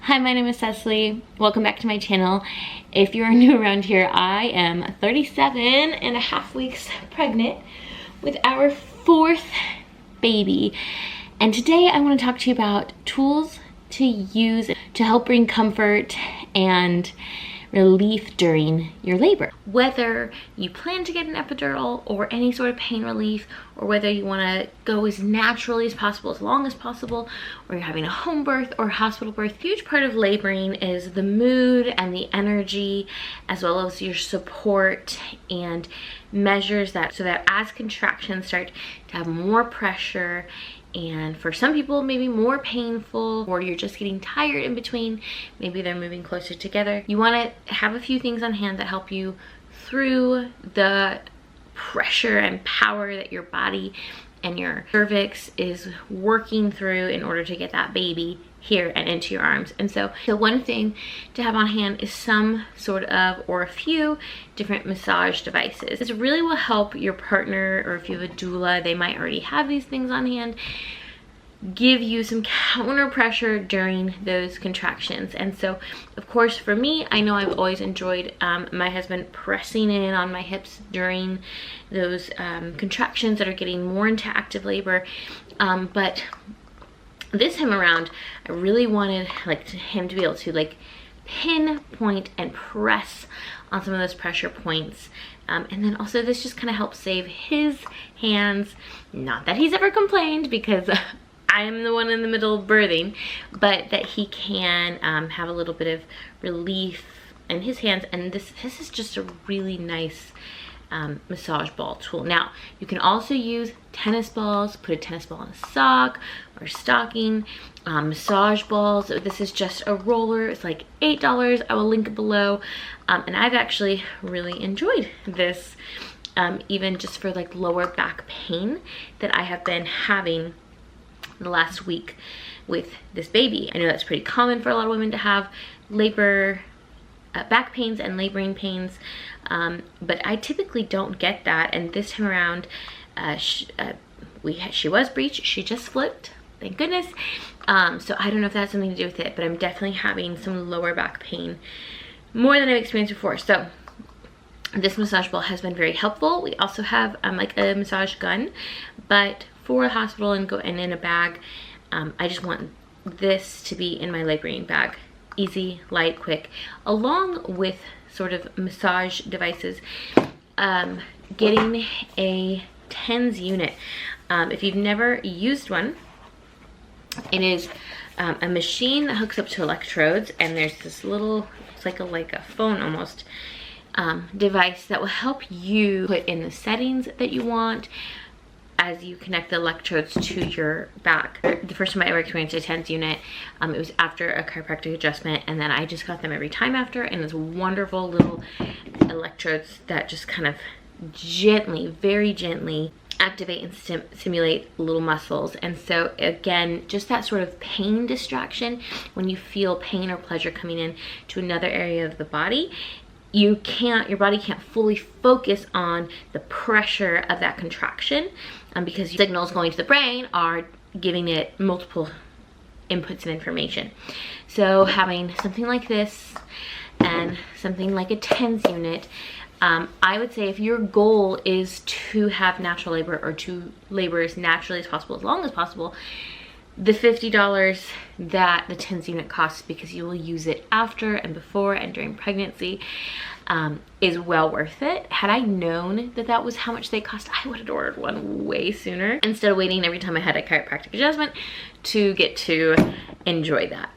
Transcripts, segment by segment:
Hi, my name is Cecily. Welcome back to my channel. If you're new around here, I am 37.5 weeks pregnant with our fourth baby. And today I want to talk to you about tools to use to help bring comfort and relief during your labor. Whether you plan to get an epidural or any sort of pain relief, or whether you want to go as naturally as possible, as long as possible, or you're having a home birth or hospital birth, a huge part of laboring is the mood and the energy, as well as your support and measures that so that as contractions start to have more pressure, and for some people maybe more painful, or you're just getting tired in between, maybe they're moving closer together, you want to have a few things on hand that help you through the pressure and power that your body and your cervix is working through in order to get that baby here and into your arms. And so the one thing to have on hand is some sort of, or a few different massage devices. This really will help your partner, or if you have a doula, they might already have these things on hand, give you some counter pressure during those contractions. And so of course for me, I know I've always enjoyed my husband pressing in on my hips during those contractions that are getting more into active labor, but this time around I really wanted him to be able to pinpoint and press on some of those pressure points, and then also this just kind of helps save his hands. Not that he's ever complained, because I'm the one in the middle of birthing, but that he can have a little bit of relief in his hands. And this is just a really nice massage ball tool. Now you can also use tennis balls, put a tennis ball in a sock or stocking, massage balls. This is just a roller. It's like $8. I will link it below, and I've actually really enjoyed this, even just for lower back pain that I have been having the last week with this baby. I know that's pretty common for a lot of women to have labor back pains and laboring pains, but I typically don't get that. And this time around, she was breech. She just flipped, thank goodness. So I don't know if that has something to do with it, but I'm definitely having some lower back pain, more than I've experienced before. So this massage ball has been very helpful. We also have a massage gun, but for a hospital and in a bag, I just want this to be in my laboring bag. Easy, light, quick, along with sort of massage devices. Getting a TENS unit. If you've never used one, it is a machine that hooks up to electrodes, and there's this little, it's like a phone almost, device that will help you put in the settings that you want as you connect the electrodes to your back. The first time I ever experienced a TENS unit, it was after a chiropractic adjustment, and then I just got them every time after, and it's wonderful little electrodes that just kind of gently, very gently activate and stimulate little muscles. And so again, just that sort of pain distraction, when you feel pain or pleasure coming in to another area of the body, your body can't fully focus on the pressure of that contraction, because signals going to the brain are giving it multiple inputs of information. So having something like this and something like a TENS unit, I would say if your goal is to have natural labor, or to labor as naturally as possible, as long as possible, the $50 that the TENS unit costs, because you will use it after and before and during pregnancy, is well worth it. Had I known that that was how much they cost, I would have ordered one way sooner, instead of waiting every time I had a chiropractic adjustment to get to enjoy that.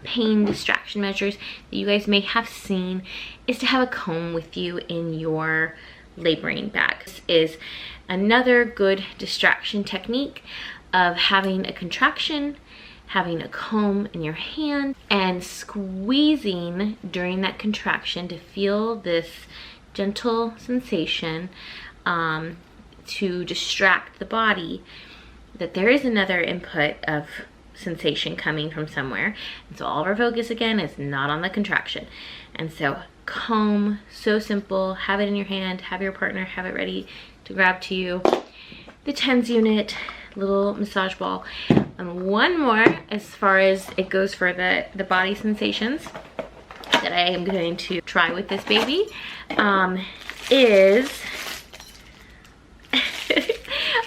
Pain distraction measures that you guys may have seen is to have a comb with you in your laboring bag. This is another good distraction technique of having a contraction, having a comb in your hand, and squeezing during that contraction to feel this gentle sensation, to distract the body that there is another input of sensation coming from somewhere. And so all of our focus again is not on the contraction. And so comb, so simple, have it in your hand, have your partner have it ready to grab to you. The TENS unit, little massage ball. And one more, as far as it goes for the body sensations that I am going to try with this baby, is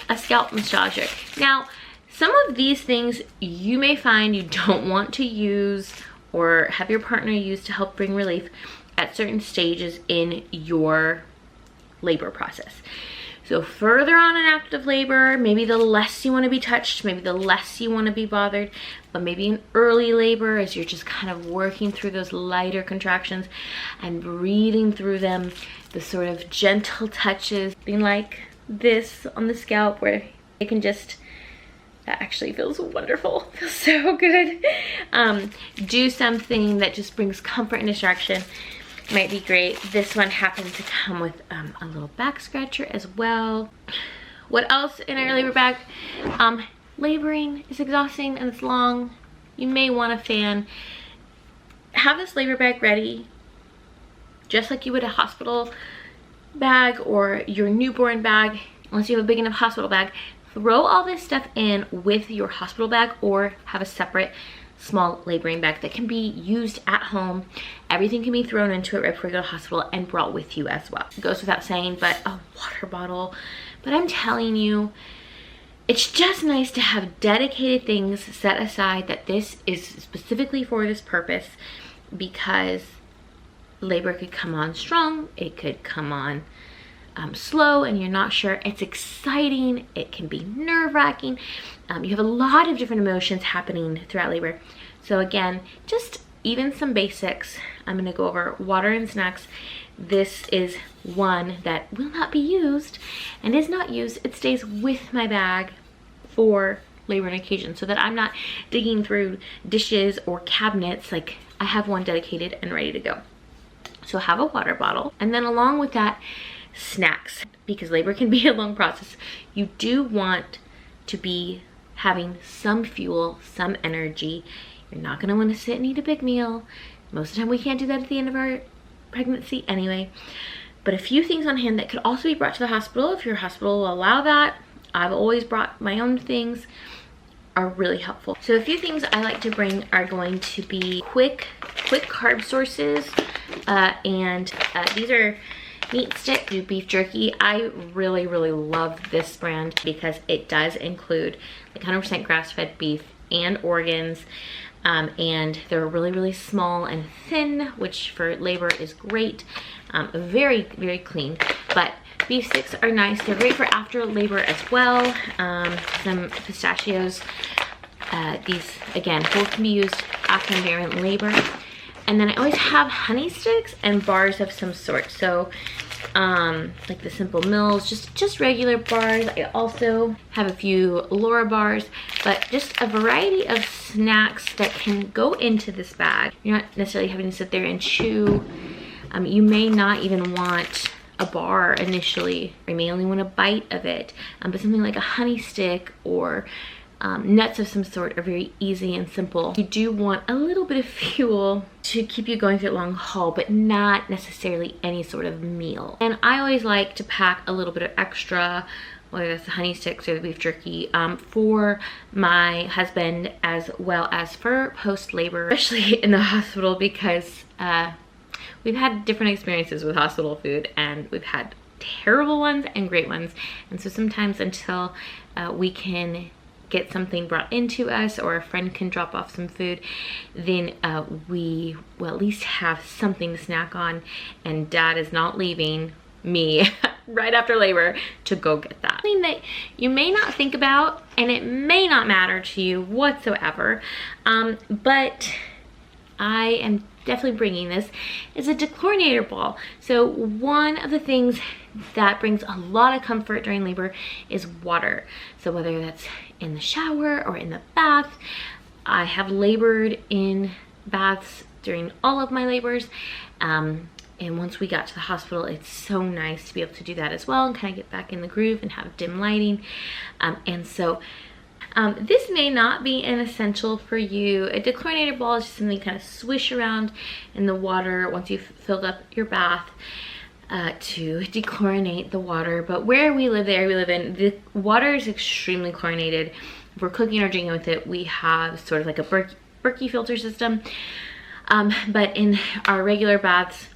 a scalp massager. Now, some of these things you may find you don't want to use or have your partner use to help bring relief at certain stages in your labor process. So further on in active labor, maybe the less you want to be touched, maybe the less you want to be bothered, but maybe in early labor, as you're just kind of working through those lighter contractions and breathing through them, the sort of gentle touches, being like this on the scalp where it can just, that actually feels wonderful, feels so good. Do something that just brings comfort and distraction, might be great. This one happens to come with a little back scratcher as well. What else in our labor bag? Laboring is exhausting and it's long. You may want a fan. Have this labor bag ready, just like you would a hospital bag or your newborn bag, unless you have a big enough hospital bag. Throw all this stuff in with your hospital bag or have a separate small laboring bag that can be used at home. Everything can be thrown into it right before you go to the hospital and brought with you as well. It goes without saying, but a water bottle. But I'm telling you, it's just nice to have dedicated things set aside that this is specifically for this purpose, because labor could come on strong, it could come on slow and you're not sure. It's exciting, it can be nerve-wracking. You have a lot of different emotions happening throughout labor. So again, just even some basics. I'm gonna go over water and snacks. This is one that will not be used and is not used. It stays with my bag for labor and occasion so that I'm not digging through dishes or cabinets. Like, I have one dedicated and ready to go. So have a water bottle, and then along with that, snacks, because labor can be a long process. You do want to be having some fuel, some energy. You're not going to want to sit and eat a big meal. Most of the time we can't do that at the end of our pregnancy anyway. But a few things on hand that could also be brought to the hospital if your hospital will allow that. I've always brought my own things, are really helpful. So a few things I like to bring are going to be quick carb sources, and these are Meat Stick beef jerky. I really love this brand because it does include like 100% grass-fed beef and organs, and they're really small and thin, which for labor is great. Very clean. But beef sticks are nice. They're great for after labor as well. Some pistachios. These again both can be used after and during labor. And then I always have honey sticks and bars of some sort. So like the Simple Mills, just regular bars. I also have a few Laura bars, but just a variety of snacks that can go into this bag. You're not necessarily having to sit there and chew. You may not even want a bar initially, or you may only want a bite of it, but something like a honey stick or nuts of some sort are very easy and simple. You do want a little bit of fuel to keep you going through a long haul, but not necessarily any sort of meal. And I always like to pack a little bit of extra, whether that's the honey sticks or the beef jerky, for my husband as well as for post-labor, especially in the hospital, because we've had different experiences with hospital food, and we've had terrible ones and great ones. And so sometimes until we can get something brought into us or a friend can drop off some food, then we will at least have something to snack on, and Dad is not leaving me right after labor to go get that. Something that you may not think about and it may not matter to you whatsoever, but I am definitely bringing this, is a dechlorinator ball. So one of the things that brings a lot of comfort during labor is water. So whether that's in the shower or in the bath, I have labored in baths during all of my labors, and once we got to the hospital, it's so nice to be able to do that as well and kind of get back in the groove and have dim lighting. And so this may not be an essential for you. A dechlorinator ball is just something you kind of swish around in the water once you've filled up your bath. to dechlorinate the water. But where we live, the area we live in, the water is extremely chlorinated. If we're cooking or drinking with it, we have sort of like a Berkey filter system. But in our regular baths,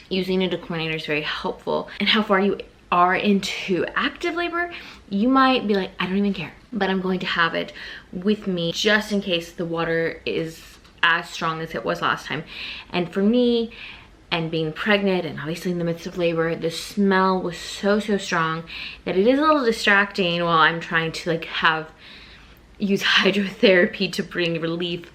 using a dechlorinator is very helpful. And how far you are into active labor, you might be like, I don't even care, but I'm going to have it with me just in case the water is as strong as it was last time. And for me, and being pregnant and obviously in the midst of labor, the smell was so strong that it is a little distracting while I'm trying to like use hydrotherapy to bring relief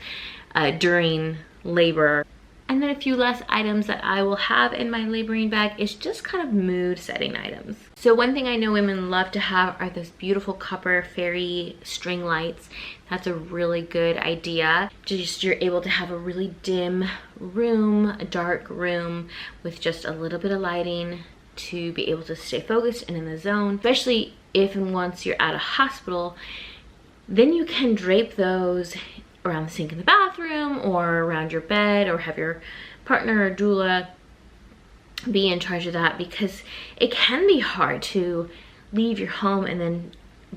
during labor. And then a few less items that I will have in my laboring bag is just kind of mood setting items. So one thing I know women love to have are those beautiful copper fairy string lights. That's a really good idea. Just you're able to have a really dim room, a dark room with just a little bit of lighting to be able to stay focused and in the zone, especially if and once you're at a hospital. Then you can drape those around the sink in the bathroom or around your bed, or have your partner or doula be in charge of that, because it can be hard to leave your home and then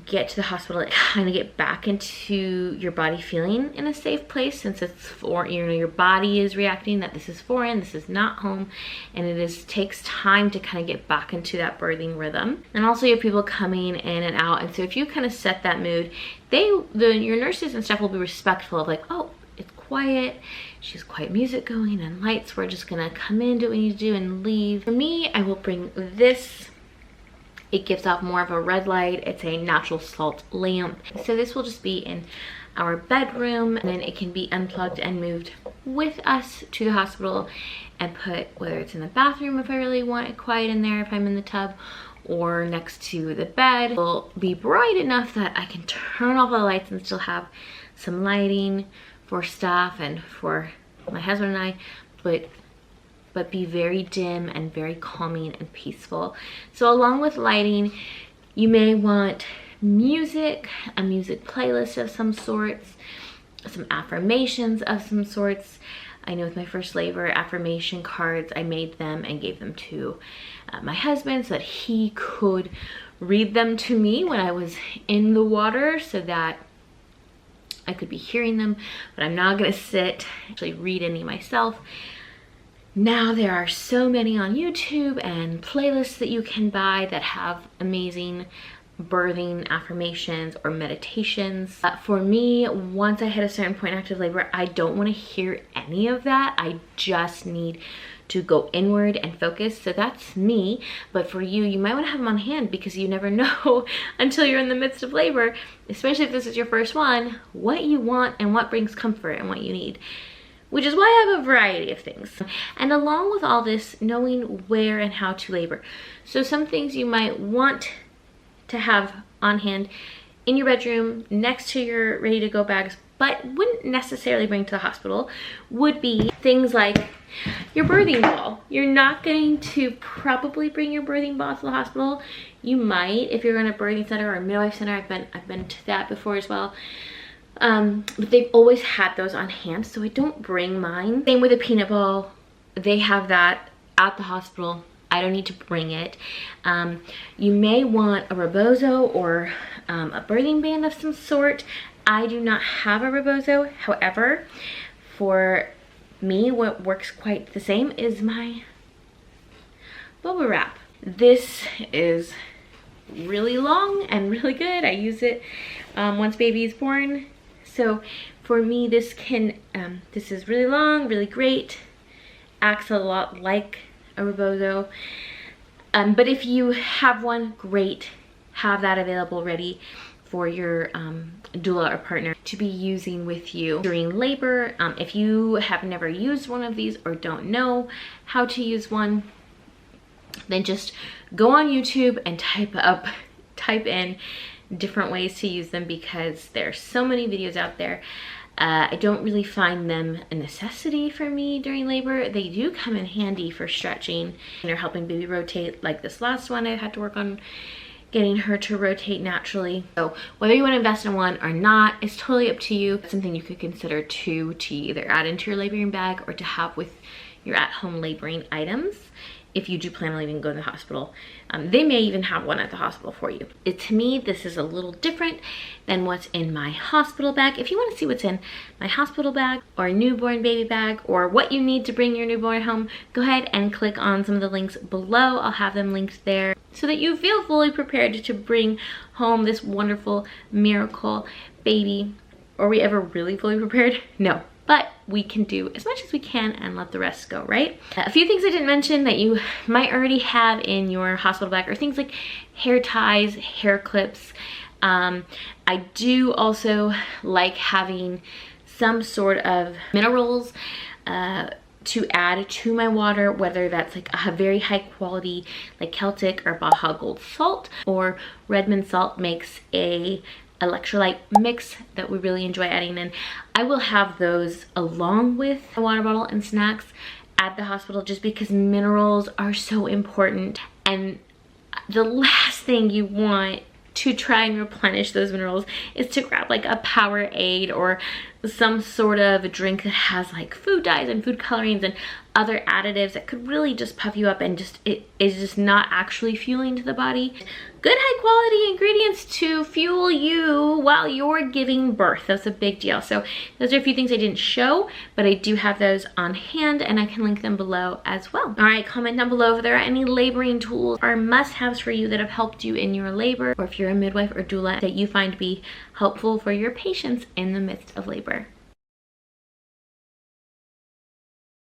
get to the hospital and kind of get back into your body feeling in a safe place, since it's foreign, you know, your body is reacting that this is foreign, this is not home, and takes time to kind of get back into that birthing rhythm. And also you have people coming in and out, and so if you kind of set that mood, your nurses and stuff will be respectful of like, oh, it's quiet, she has quiet music going and lights, we're just gonna come in, do what we need to do and leave. For me, I will bring this. It gives off more of a red light. It's a natural salt lamp. So this will just be in our bedroom, and then it can be unplugged and moved with us to the hospital and put, whether it's in the bathroom if I really want it quiet in there if I'm in the tub, or next to the bed. It will be bright enough that I can turn off the lights and still have some lighting for staff and for my husband and I, but be very dim and very calming and peaceful. So along with lighting, you may want music, a music playlist of some sorts, some affirmations of some sorts. I know with my first labor, affirmation cards, I made them and gave them to my husband so that he could read them to me when I was in the water, so that I could be hearing them, but I'm not gonna actually read any myself. Now there are so many on YouTube and playlists that you can buy that have amazing birthing affirmations or meditations. For me, once I hit a certain point in active labor, I don't want to hear any of that. I just need to go inward and focus. So that's me. But for you, you might want to have them on hand, because you never know until you're in the midst of labor, especially if this is your first one, what you want and what brings comfort and what you need. Which is why I have a variety of things. And along with all this, knowing where and how to labor. So some things you might want to have on hand in your bedroom next to your ready to go bags, but wouldn't necessarily bring to the hospital, would be things like your birthing ball. You're not going to probably bring your birthing ball to the hospital. You might if you're in a birthing center or a midwife center. I've been to that before as well. But they've always had those on hand, so I don't bring mine. Same with a peanut ball. They have that at the hospital. I don't need to bring it. You may want a rebozo or a birthing band of some sort. I do not have a rebozo. However, for me, what works quite the same is my bubble wrap. This is really long and really good. I use it once baby is born. So for me, this is really long, really great, acts a lot like a rebozo. But if you have one, great, have that available ready for your doula or partner to be using with you during labor. If you have never used one of these or don't know how to use one, then just go on YouTube and type in different ways to use them, because there's so many videos out there. I don't really find them a necessity for me during labor. They do come in handy for stretching and are helping baby rotate, like this last one I had to work on getting her to rotate naturally. So whether you want to invest in one or not is totally up to you. It's something you could consider to either add into your laboring bag or to have with your at-home laboring items. if you do plan on leaving, go to the hospital. They may even have one at the hospital for you. To me, this is a little different than what's in my hospital bag. If you want to see what's in my hospital bag or newborn baby bag or what you need to bring your newborn home, go ahead and click on some of the links below. I'll have them linked there so that you feel fully prepared to bring home this wonderful miracle baby. Are we ever really fully prepared? No. But we can do as much as we can and let the rest go, right? A few things I didn't mention that you might already have in your hospital bag are things like hair ties, hair clips. I do also like having some sort of minerals to add to my water, whether that's like a very high quality like Celtic or Baja Gold salt, or Redmond salt makes a electrolyte mix that we really enjoy adding in. I will have those along with a water bottle and snacks at the hospital just because minerals are so important, and the last thing you want to try and replenish those minerals is to grab like a Powerade or some sort of a drink that has like food dyes and food colorings and other additives that could really just puff you up, and just it is just not actually fueling to the body. Good high quality ingredients to fuel you while you're giving birth. That's a big deal. So those are a few things I didn't show, but I do have those on hand and I can link them below as well. All right, comment down below if there are any laboring tools or must-haves for you that have helped you in your labor, or if you're a midwife or doula that you find to be helpful for your patients in the midst of labor.